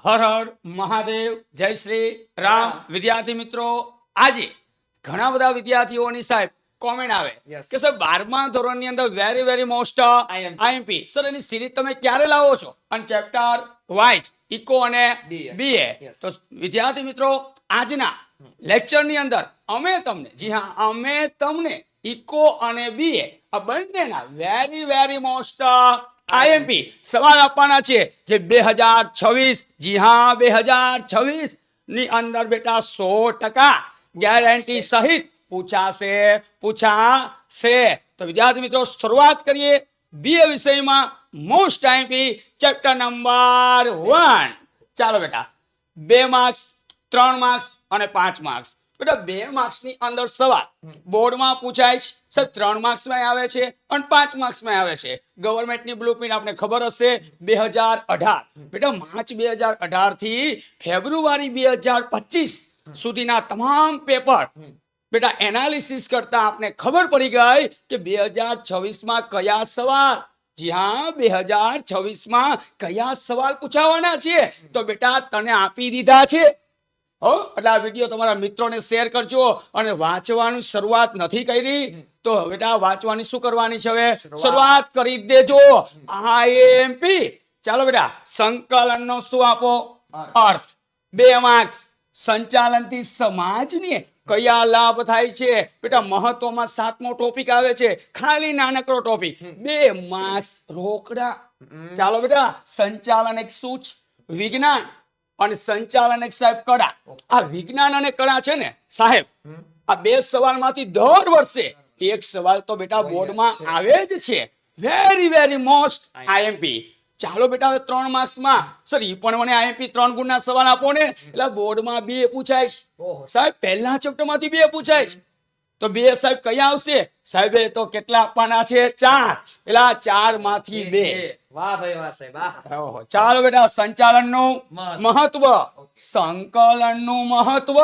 હર હર મહાદેવ, જય શ્રી રામ. વિદ્યાર્થી મિત્રો, આજે ઘણા બધા વિદ્યાર્થીઓની સાહેબ કોમેન્ટ આવે કે સર 12મા ધોરણની અંદર very very most IMP sir any series તમે ક્યારે લાવો છો અને ચેપ્ટર વાઇઝ ઇકો અને બીએ. તો વિદ્યાર્થી મિત્રો, આજના લેક્ચરની અંદર અમે તમને ઇકો અને બીએ આ બંનેના વેરી વેરી મોસ્ટ આઈએમપી સવાલ આપવાના છે જે 2026, જી હા 2026 ની અંદર બેટા 100% ગેરંટી સહિત પૂછાશે. તો વિદ્યાર્થી મિત્રો, શરૂઆત કરીએ બીએ વિષયમાં મોસ્ટ આઈએમપી ચેપ્ટર નંબર 1. ચાલો બેટા, 2 માર્ક્સ, 3 માર્ક્સ અને 5 માર્ક્સ. બેટા 2 માર્ક્સની અંદર સવાલ બોર્ડમાં પૂછાય છે સર, 3 માર્ક્સમાં આવે છે અને 5 માર્ક્સમાં આવે છે. ગવર્મેન્ટની બ્લુપ્રિન્ટ આપણે ખબર હશે 2018. બેટા માર્ચ 2018 થી ફેબ્રુઆરી 2025 સુધીના તમામ પેપર બેટા એનાલિસિસ કરતા આપણે ખબર પડી ગઈ કે 2026માં કયા સવાલ, જી હા 2026માં કયા સવાલ પૂછાવાના છે. તો બેટા તને આપી દીધા છે. એટલે આ વિડીયો તમારા મિત્રોને શેર કરજો અને વાંચવાની શરૂઆત નથી કરી તો બેટા વાંચવાની શું કરવાની છે, હવે શરૂઆત કરી દેજો. આઈએમપી ચાલો બેટા, સંકલનનો શું આપો અર્થ, 2 માર્ક્સ. સંચાલનથી સમાજને કયા લાભ થાય છે બેટા, મહત્વમાં 7મો ટોપિક આવે છે, ખાલી નાનકડો ટોપિક, 2 માર્ક્સ રોકડા. ચાલો બેટા, સંચાલન એક શું છે, વિજ્ઞાન અને સંચાલન એક સાહેબ કળા. આ વિજ્ઞાન અને કળા છે ને સાહેબ, આ 2 સવાલમાંથી દર વર્ષે એક સવાલ તો બેટા બોર્ડમાં આવે જ છે. Very very most IMP. ચાલો બેટા, 3 માર્ક્સમાં સર ઈ પણ મને આઈએમપી 3 ગુણના સવાલ આપો ને, એટલે બોર્ડમાં 2 પૂછાય છે સાહેબ. પહેલા ચેપ્ટરમાંથી 2 પૂછાય છે તો 2 સાહેબ કયા આવશે સાહેબ? તો કેટલા આપવાના છે? 4. એટલે 4 માંથી 2. વાહ ભાઈ વાહ સાહેબ, વાહ. ચાલો બેટા, સંચાલનનું મહત્વ, સંકલનનું મહત્વ.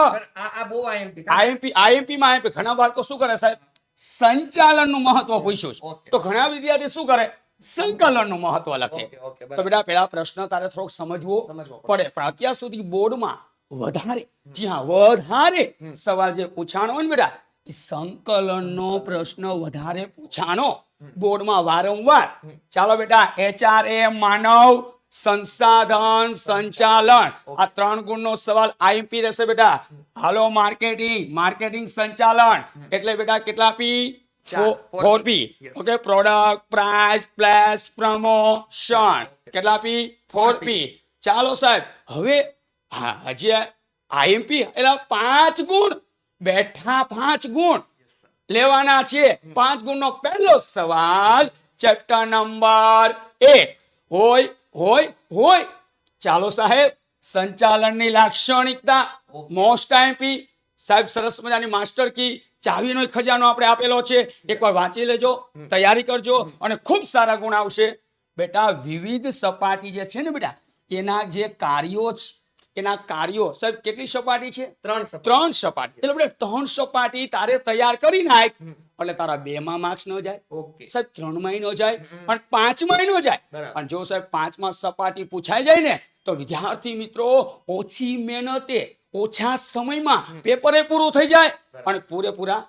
આ બહુ આઈએમપી આઈએમપી માં ઘણા બાળકો શું કરે સાહેબ, સંચાલનનું મહત્વ પૂછ્યું છે તો ઘણા વિદ્યાર્થી શું કરે, સંકલનનું મહત્વ લખે. તો બેટા પેલા પ્રશ્ન તારે થોડોક સમજવો પડે, પણ અત્યાર સુધી બોર્ડમાં વધારે, જી હા વધારે સવાલ જે પૂછાણો હોય ને બેટા, સંકલનનો પ્રશ્ન વધારે પૂછાણો બોર્ડમાં વારંવાર. ચાલો બેટા, HRM માનવ સંસાધન સંચાલન, આ 3 ગુણનો સવાલ આઈએમપી રહેશે બેટા. હાલો, માર્કેટિંગ સંચાલન એટલે બેટા કેટલા પી? 4P. Okay, product, price, place, promotion કેટલા પી? 4P. ચાલો સાહેબ, હવે હા હજી આઈએમપી એટલે 5 ગુણ બેઠા, 5 ગુણ લેવાના છે. 5 ગુણનો પહેલો સવાલ ચેપ્ટર નંબર 1 હોય. ચાલો સાહેબ, સંચાલનની લાક્ષણિકતા મોસ્ટ આઈએમપી સાહેબ. સરસ મજાની માસ્ટર કી, ચાવીનો ખજાનો આપણે આપેલો છે, એકવાર વાંચી લેજો, તૈયારી કરજો અને ખૂબ સારા ગુણ આવશે. બેટા વિવિધ સપાટી જે છે ને બેટા, એના જે કાર્યો છે, એના કાર્યો સાહેબ કેટલી સપાટી છે? 3 સપાટી. એટલે બેટા 3 સપાટી તારે તૈયાર કરી નાખ એટલે તારા 2 માં માર્ક્સ ન જાય સાહેબ, 3 માં ન જાય અને 5 માં ન જાય. અને જો સાહેબ 5 માં સપાટી પૂછાઈ જાય ને તો વિદ્યાર્થી મિત્રો ઓછી મહેનતે ઓછા સમયમાં પેપરે પૂરું થઈ જાય અને પૂરેપૂરા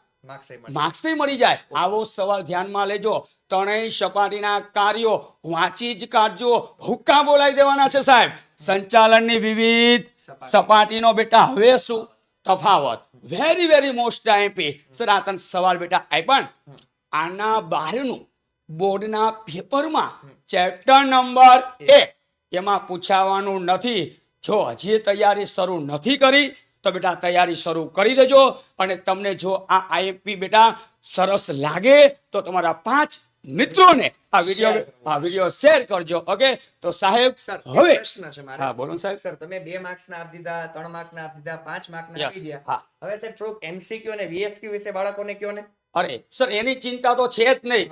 માર્ક્સ મળી જાય. આવો સવાલ ધ્યાનમાં લેજો. 3 સપાટીના કાર્યો વાંચી જ કાઢજો, હુક્કા બોલાવી દેવાના છે સાહેબ. સંચાલનની વિવિધ સપાટીનો બેટા હવે શું તફાવત, very very most IMP. Sir આ તને સવાલ બેટા આપ્યા, આના બહારનું બોર્ડના પેપરમાં ચેપ્ટર નંબર 1 એમાં પૂછાવાનું નથી. જો હજી તૈયારી શરૂ નથી કરી તો બેટા તૈયારી શરૂ કરી દેજો. અને તમને જો આ આઈએમપી બેટા સરસ લાગે તો તમારા 5 મિત્રોને આ વિડીયો શેર કરજો. ઓકે, તો સાહેબ હવે પ્રશ્ન છે મારે. હા બોલો સાહેબ. સર તમે 2 માર્ક્સ ના આપી દીધા, 3 માર્ક ના આપી દીધા, 5 માર્ક ના આપી દીધા. હવે સાહેબ થોડુંક એમસીક્યુ અને વીએસક્યુ વિશે બાળકોને કયો ને. અરે સર એની ચિંતા તો છે જ નહીં.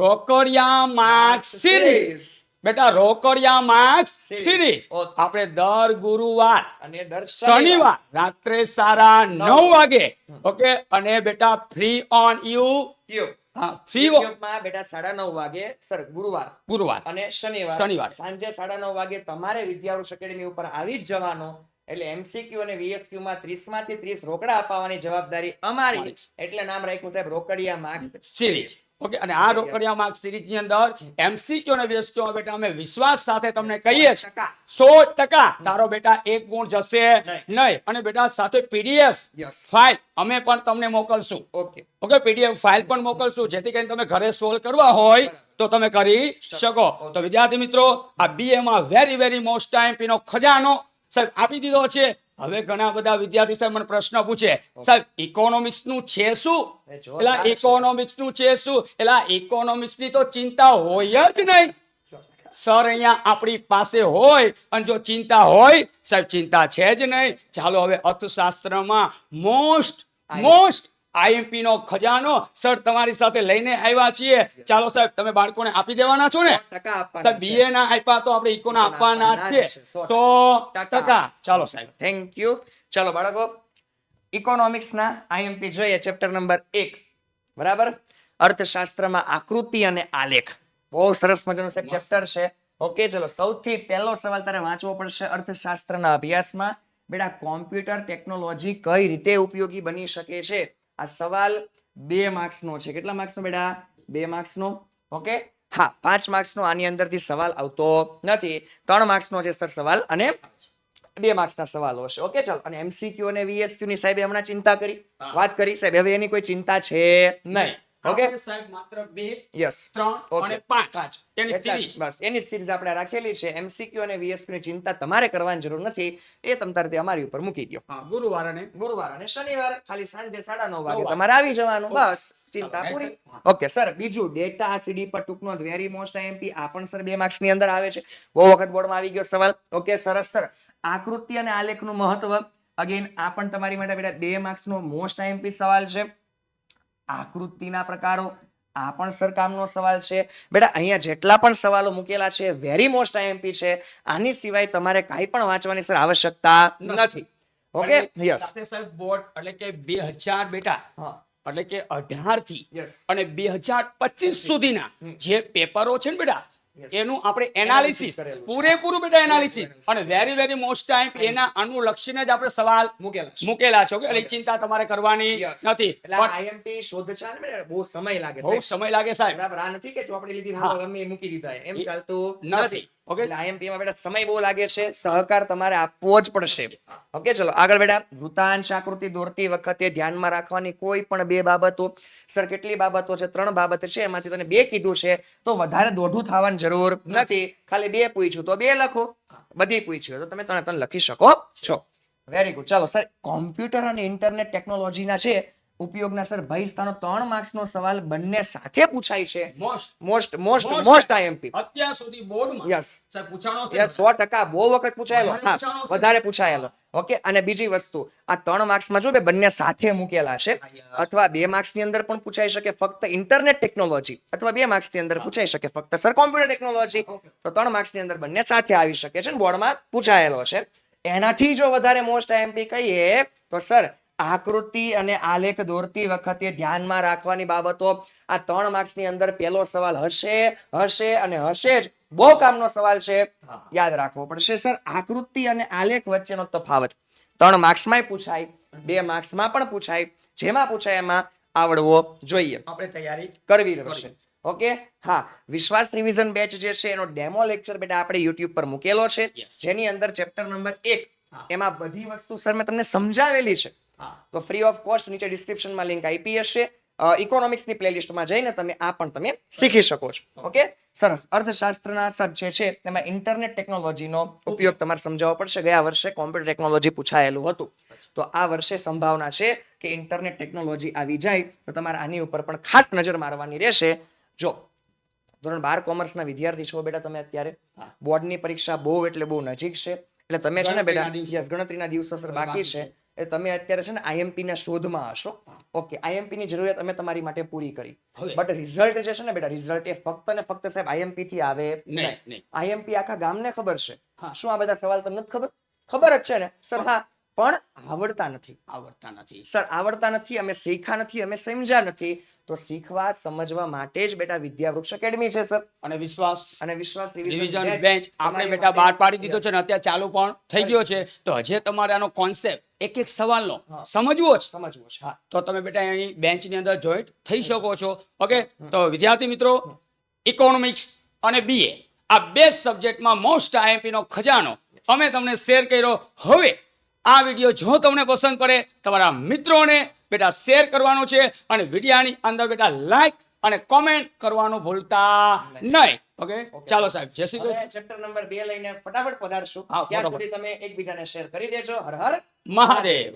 રોકડિયા માર્ક્સ સિરીઝ બેટા, રોકડિયા માર્ક્સ સિરીઝ આપણે દર ગુરુવાર અને દર શનિવાર રાત્રે 9:30 વાગે ઓકે, અને બેટા ફ્રી ઓન યુટ્યુબ હા ફ્રી યુટ્યુબમાં બેટા 9:30 વાગે સર ગુરુવાર અને શનિવાર સાંજે 9:30 વાગે તમારે વિદ્યાવૃક્ષ એકેડમી ઉપર આવી જ જવાનું. એટલે એમસીક્યુ અને વીએસક્યુ માં 30 માંથી 30 રોકડા અપાવવાની જવાબદારી અમારી. એટલે નામ રાખ્યું સાહેબ રોકડિયા માર્ક્સ સિરીઝ. ઓકે, અને આ રોકડિયા માર્ક સિરીઝ ની અંદર એમસીક્યુ અને વીએસક્યુ માં બેટા અમે વિશ્વાસ સાથે તમને કહીએ છીએ 100% તારો બેટા એક ગુણ જશે નહીં. અને બેટા સાથે પીડીએફ ફાઇલ અમે પણ તમને મોકલશું. ઓકે, પીડીએફ ફાઇલ પણ મોકલશું જેથી કરીને તમે ઘરે સોલ્વ કરવા હોય તો તમે કરી શકો. તો વિદ્યાર્થી મિત્રો, આ બીએ માં વેરી મોસ્ટ ટાઈમ નો ખજાનો સાહેબ આપી દીધો છે. હવે ઘણા બધા વિદ્યાર્થી સાહેબ મને પ્રશ્ન પૂછે, સાહેબ ઇકોનોમિક્સ નું છે શું? એટલે ઇકોનોમિક્સ નું છે શું? એટલે ઇકોનોમિક્સ ની તો ચિંતા હોય જ નહીં સર. અહીંયા આપણી પાસે હોય અને જો ચિંતા હોય સાહેબ, ચિંતા છે જ નહીં. ચાલો હવે અર્થશાસ્ત્રમાં મોસ્ટ આઈએમપી નો ખજાનો સર તમારી સાથે લઈને આવ્યા છીએ. ચાલો સાહેબ, તમે બાળકોને આપી દેવાના છો ને? સાહેબ બીએ ના આપ્યા તો આપણે ઇકો ના આપવાના છે 100%. ચાલો સાહેબ, થેન્ક યુ. ચાલો બાળકો, ઇકોનોમિક્સ ના આઈએમપી જોઈએ. ચેપ્ટર નંબર 1 બરાબર, અર્થશાસ્ત્રમાં આકૃતિ અને આલેખ. બહુ સરસ મજાનું સાહેબ ચેપ્ટર છે. ઓકે, ચલો સૌથી પહેલો સવાલ તારે વાંચવો પડશે અર્થશાસ્ત્રના અભ્યાસમાં. બેટા કોમ્પ્યુટર ટેકનોલોજી કઈ રીતે ઉપયોગી બની શકે છે? આ સવાલ 2 માર્ક્સ નો છે. કેટલા માર્ક્સ નો બેટા? 2 માર્ક્સ નો. ઓકે, હા 5 માર્ક્સ નો આની અંદરથી સવાલ આવતો નથી. 3 માર્ક્સ નો છે સર સવાલ અને 2 માર્ક્સ ના સવાલો હશે. ઓકે, ચાલો. અને એમસીક્યુ અને વીએસક્યુ ની સાહેબ હમણાં ચિંતા કરી, વાત કરી સાહેબ. હવે એની કોઈ ચિંતા છે નહીં. ઓકે સાહેબ, માત્ર 2 યસ 3 અને 5 એની series. બસ એની જ સિરીઝ આપણે રાખેલી છે. એમસીક્યુ અને વીએસક્યુ ની ચિંતા તમારે કરવાની જરૂર નથી. એ તમ તારે અમારી ઉપર મૂકી દો. ગુરુવાર અને શનિવાર ખાલી સાંજે 9:30 વાગે તમારે આવી જવાનું. બસ ચિંતા પૂરી. ઓકે સર, બીજું ડેટા સીડી પર ટૂંકનો વેરી મોસ્ટ આઈએમપી. આ પણ સર 2 માર્ક્સ ની અંદર આવે છે. બહુ વખત બોર્ડમાં આવી ગયો સવાલ. ઓકે, સરસ સર. આકૃતિ અને આલેખનું મહત્વ, અગેન આ પણ તમારી માટે બેટા 2 માર્ક્સ નો મોસ્ટ આઈએમપી સવાલ છે. આકૃતિના પ્રકારો, આ પણ સરકામનો સવાલ છે. બેટા અહીંયા જેટલા પણ સવાલો મૂકેલા છે વેરી મોસ્ટ આઈએમપી છે. આની સિવાય તમારે કાંઈ પણ વાંચવાની સર આવશ્યકતા નથી. Okay, yes. સાથે સાહેબ બોર્ડ એટલે કે 2000 બેટા એટલે કે 18 થી અને 2025 સુધીના જે પેપરો છે ને બેટા, એનું આપણે એનાલિસિસ પૂરેપૂરું બેટા એનાલિસિસ અને વેરી મોસ્ટ ટાઈમ એના અનુલક્ષીને જ આપણે સવાલ મૂકેલા છે. એટલે ચિંતા તમારે કરવાની નથી. એટલે આઈએમપી શોધછાણ ને બહુ સમય લાગે. બહુ સમય લાગે સાહેબ. બરાબર, આ નથી કે ચોપડી લીધી ગમે મૂકી દીધા એમ ચાલતું નથી. ઓકે, એટલે આઈએમપી માં બેટા સમય બહુ લાગે છે. સહકાર તમારે આપવો જ પડશે. ઓકે, ચલો આગળ બેટા. વૃત્તાંશ આકૃતિ દોરતી વખતે ધ્યાનમાં રાખવાની કોઈ પણ 2 બાબતો. સર કેટલી બાબતો છે? 3 બાબત છે. એમાંથી તને 2 કીધું છે તો વધારે દોઢું થવાની જરૂર નથી. ખાલી 2 પૂછ્યું તો 2 લખો. બધી પૂછ્યું તો તમે 3 લખી શકો છો. Very good. ચાલો સર, કોમ્પ્યુટર અને ઇન્ટરનેટ ટેકનોલોજીના છે ઉપયોગના સર ભયસ્થાનો 3 માર્ક્સ નો સવાલ બંને સાથે પૂછાય છે. મોસ્ટ આઈએમપી અત્યાર સુધી બોર્ડમાં યસ સાહેબ પૂછાણો છે. યસ 100% બહુ વખત પૂછાયેલો. હા, વધારે પૂછાયેલો. ઓકે, અને બીજી વસ્તુ, આ 3 માર્ક્સ માં જો બે બંને સાથે મૂકેલા છે, અથવા 2 માર્ક્સ ની અંદર પણ પૂછાઈ શકે ફક્ત ઇન્ટરનેટ ટેકનોલોજી, અથવા 2 માર્ક્સ ની અંદર પૂછાઈ શકે ફક્ત સર કોમ્પ્યુટર ટેકનોલોજી. તો 3 માર્ક્સ ની અંદર બંને સાથે આવી શકે છે. બોર્ડમાં પૂછાયેલો છે. એનાથી જો વધારે મોસ્ટ આઈએમપી કહીએ તો સર આકૃતિ અને આલેખ દોરતી વખતે ધ્યાનમાં રાખવાની બાબતો. આ 3 માર્ક્સ ની અંદર પહેલો સવાલ હશે જ. બહુ કામનો સવાલ છે. યાદ રાખવો પડશે સર. આકૃતિ અને આલેખ વચ્ચેનો તફાવત 3 માર્ક્સમાં પૂછાય, 2 માર્ક્સમાં પણ પૂછાય. જેમાં પૂછાય એમાં આવડવો જોઈએ. આપણે તૈયારી કરવી રહેશે. ઓકે, હા, વિશ્વાસ રિવિઝન બેચ જે છે એનો ડેમો લેક્ચર બેટા આપણે યુટ્યુબ પર મૂકેલો છે, જેની અંદર ચેપ્ટર નંબર 1 એમાં બધી વસ્તુ સર મેં તમને સમજાવેલી છે. તો ફ્રી ઓફ કોસ્ટ નીચે ડિસ્ક્રિપ્શનમાં લિંક આપી હશે. ઇકોનોમિક્સની પ્લેલિસ્ટમાં જઈને તમે આ પણ તમે શીખી શકો છો. ઓકે, સરસ. અર્થશાસ્ત્રના સબ્જેક્ટ છે તેમાં ઇન્ટરનેટ ટેકનોલોજીનો ઉપયોગ તમારે સમજાવવો પડશે. ગયા વર્ષે કોમ્પ્યુટર ટેકનોલોજી પૂછાયેલું હતું, તો આ વર્ષે સંભાવના છે કે ઇન્ટરનેટ ટેકનોલોજી આવી જાય તો તમારે આની ઉપર પણ ખાસ નજર મારવાની રહેશે. જો ધોરણ 12 કોમર્સના વિદ્યાર્થી છો બેટા તમે, અત્યારે બોર્ડની પરીક્ષા બહુ એટલે બહુ નજીક છે. એટલે તમે છે ને બેટા ગણતરીના દિવસો સર બાકી છે. એ તમે અત્યારે છે ને આઈએમપી ના શોધમાં હશો. ઓકે, આઈએમપી ની જરૂરિયાત અમે તમારી માટે પૂરી કરી, બટ રિઝલ્ટ જે છે ને બેટા, રિઝલ્ટ એ ફક્ત ને ફક્ત સાહેબ આઈએમપી થી આવે નહીં. આઈએમપી આખા ગામને ખબર છે. શું આ બધા સવાલ તમને નથી ખબર? ખબર જ છે ને સર. હા, પણ આવડતા નથી. આવડતા નથી. સર આવડતા નથી, અમે શીખ્યા નથી, અમે સમજ્યા નથી. તો શીખવા સમજવા માટે જ બેટા વિદ્યાવૃક્ષ એકેડમી છે સર. અને વિશ્વાસ અને વિશ્વાસ રિવિઝન બેન્ચ આપણે બેટા બહાર પાડી દીધો છે ને અત્યારે ચાલુ પણ થઈ ગયો છે. તો હજે તમારે આનો કોન્સેપ્ટ એક એક સવાલનો સમજવો છે સમજવું છે. હા તો તમે બેટા એની બેન્ચની અંદર જોઈન્ટ થઈ શકો છો. ઓકે, તો વિદ્યાર્થી મિત્રો, ઇકોનોમિક્સ અને બીએ આ બે સબ્જેક્ટમાં મોસ્ટ આઈએમપી નો ખજાનો અમે તમને શેર કર્યો. હવે આ વિડીયો જો તમને પસંદ પડે તમારા મિત્રોને બેટા શેર કરવાનો છે અને વિડીયાની અંદર બેટા લાઈક અને કોમેન્ટ કરવાનું ભૂલતા નહીં. ઓકે, ચાલો સાહેબ, જય શ્રી કૃષ્ણ. હવે ચેપ્ટર નંબર 2 લઈને ફટાફટ પધારશું. હા, ત્યાં બરાબર. સુધી તમે એકબીજાને શેર કરી દેજો. હર હર મહાદેવ.